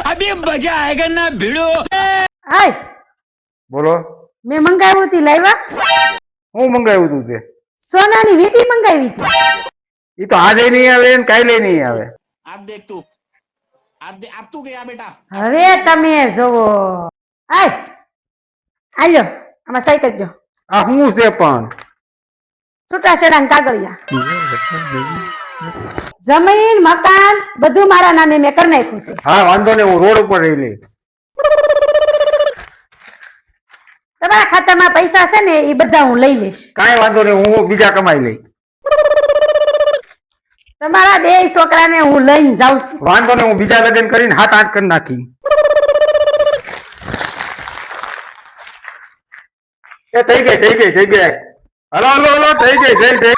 अभी मजा आएगा ना भिड़ो। હાય બોલો મેં મંગાવ્યું હતી લાવ્યા હું મંગાવ્યું તું તે સોનાની વીંટી મંગાવી હતી એ તો આજે નહીં આવે ને કાલે નહીં આવે आप देख तू अब तू गया बेटा। હવે તમે જોવો આય આલ્યો આમાં સહી કરજો આ શું છે પણ છૂટાછેડા ને કાગળિયા જમીન મકાન બધું મારા નામે મેં કરી નાખ્યું છે હા વાંધો નહીં હું રોડ ઉપર રહી લઈ તમારા ખાતામાં પૈસા છે ને એ બધા હું લઈ લઈશ કાંઈ વાંધો નહીં હું બીજા કમાઈ લઈ તમારા બે છોકરાને હું લઈને જાઉં છું વાંધો નહીં હું બીજા લગ્ન કરીને 7-8 કરી નાખી એ થઈ ગઈ હલો થઈ ગઈ